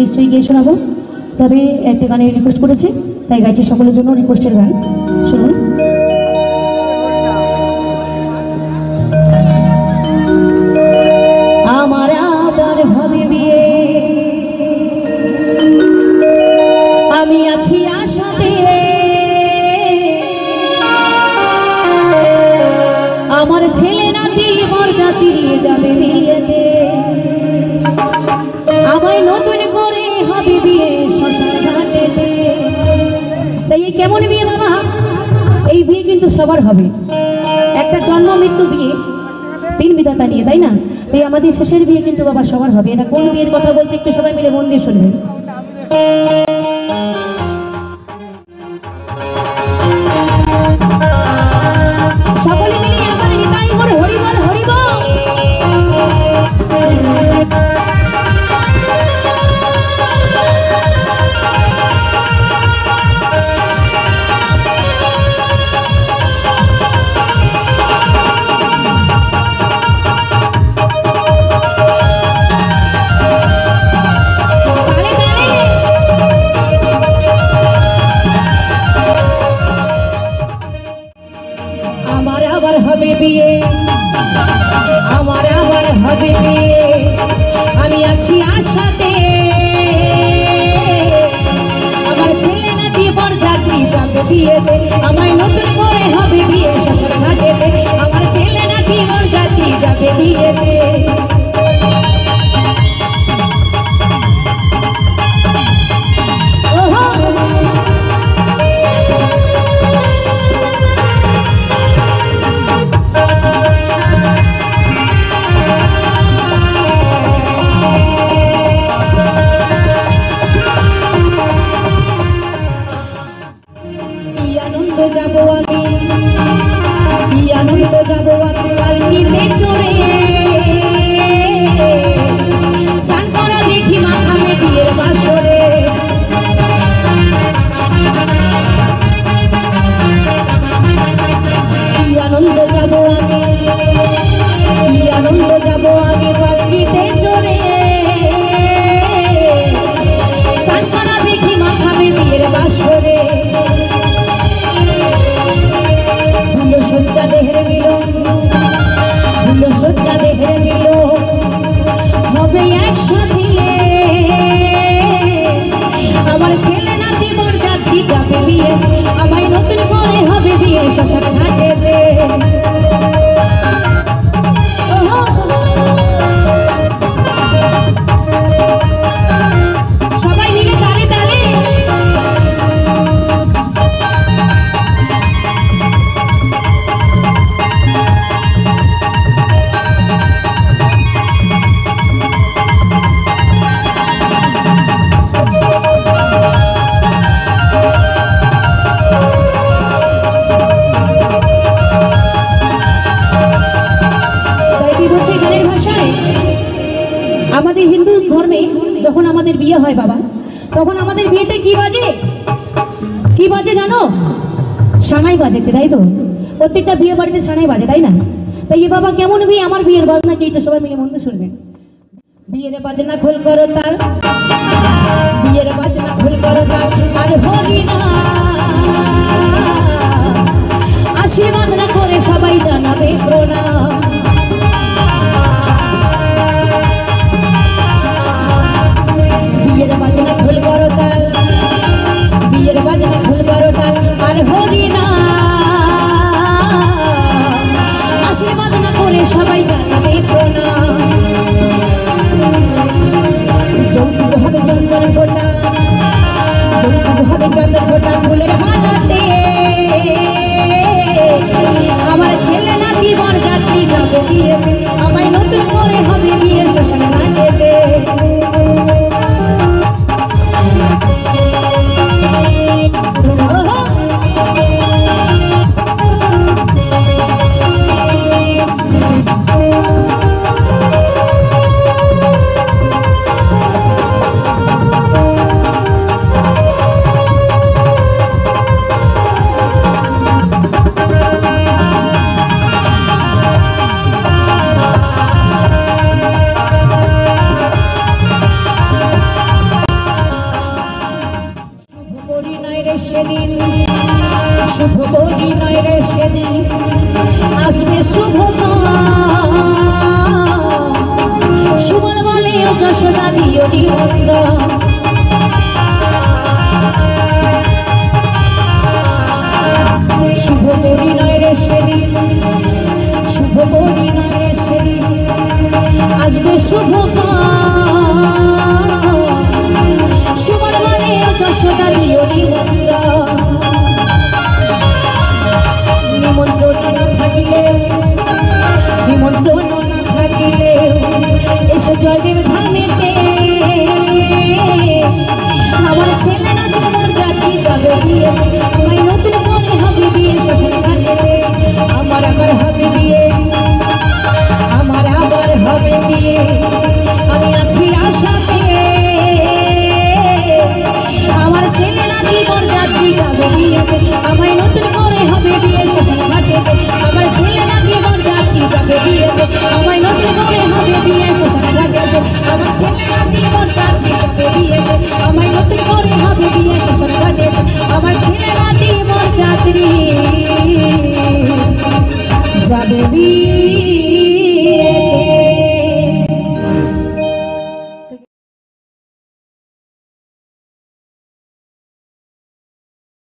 নিশ্চয়ই গিয়ে শোনাবো। তবে একটা গানের রিকোয়েস্ট করেছে, তাই গাইছে সকলের জন্য রিকোয়েস্টের গান, শুনুন। আমার আবার হবে বিয়ে, আমি আছি আশাতে, আমার ছেলে নাতি বরযাত্রী যাবে বিয়েতে, আমায় নতুন করে হবে বিয়ে শ্মশান ঘাটেতে। তাই এই কেমন বিয়ে বাবা? এই বিয়ে কিন্তু সবার হবে, একটা জন্ম মৃত্যু বিয়ে, তিন বিধাতা নিয়ে, তাই না? তাই আমাদের শেষের বিয়ে কিন্তু বাবা সবার হবে। এটা কোন বিয়ের কথা বলছে একটু সবাই মিলে মন দিয়ে শুনবেন। সকলে মিলে আমার নিতাই করে হরি বল হরি বল। আমার আবার হবে বিয়ে, আমার আবার হবে বিয়ে, আমি আছি আশাতে, আমার ছেলে নাতি বরযাত্রী যাবে বিয়েতে, আমায় নতুন করে হবে বিয়ে শ্মশান ঘাটেতে, আমার ছেলে নাতি বরযাত্রী যাবে বিয়েতে। যাবো আমি, কি আনন্দ যাবো আমি পালকিতে চড়ে, স্নান করা দেখি মাথা মেটিয়ে বাসরে, কি আনন্দ যাবো আমি, কি আনন্দ যাবো আমি পালকিতে চড়ে, স্নান করা দেখি মাথা মেটিয়ে বাসরে, সজ্জা দেহের মিলন, ফুল সজ্জা দেহের মিলন হবে একসাথে, আমার ছেলে নাতি বরযাত্রী যাবে বিয়ে, আমায় নতুন করে হবে বিয়ে শ্মশান ঘাটেতে। সবাই মিলে তালে তালে। আমাদের হিন্দু ধর্মে যখন আমাদের বিয়ে হয় বাবা, তখন আমাদের বিয়েতে কি বাজে, কি বাজে জানো? সানাই বাজেতে, তাই তো? প্রত্যেকটা বিয়ে বাড়িতে সানাই বাজে, তাই না? তাই এ বাবা কেমন বিয়ে? আমার বিয়ের বাজনা কি এটা সবাই মিলে মন দিয়ে শুনবেন। বিয়ের বাজনা খোল করো তাল, বিয়ের বাজনা খোল করো তাল, আর হরি না আশীর্বাদ না করে সবাই জানাবে প্রণাম। বিয়ের বাজনা খোল করো তাল, বিয়ের বাজনা খোল করো তাল, আর হরি না আশীর্বাদ না করে সবাই জানাবে প্রণাম। যৌতুক হবে চন্দন ফোঁটা, যৌতুক হবে চন্দন ফোঁটা ফুলের মালাতে, আমার ছেলে নাতি বরযাত্রী যাবে বিয়েতে, আমায় নতুন করে হবে বিয়ে শ্মশান ঘাটেতে। সেদিন, শুভ পরিণয় রে সেদিন, আসবে শুভ সুমন বলে ও যশোদা দিও নিমন্ত্রণ। শুভ পরিণয় রে সেদিন, শুভ পরিণয় রে সেদিন, আসবে শুভ সুমন বলে ও যশোদা দিও নিমন্ত্রণ। নিমন্ত্রণ না থাকিলে, নিমন্ত্রণ না থাকিলে এসে জয়দেব ধামেতে, আমার ছেলে না তোমার জাতি যাবে বিয়ে, আমায় নতুন করে হবে বিয়ে শ্মশান ঘাটেতে, আমার আবার হবে বিয়ে, আমার আবার হবে বিয়ে, আমি আছি আশাতে, আমার ছেলে না তোমার জাতি যাবে বিয়ে, আমায় নতুন করে হবে বিয়ে শ্মশান ঘাটেতে, আমার ছেলে না তোমার জাতি যাবে বিয়ে, আমায় নতুন করে হবে বিয়ে শ্মশান ঘাটেতে, আমার ছেলে না তোমার জাতি যাবে বিয়ে, আমায় নতুন করে হবে বিয়ে শ্মশান ঘাটেতে, আমার ছেলে না তোমার জাতি যাবে বিয়ে।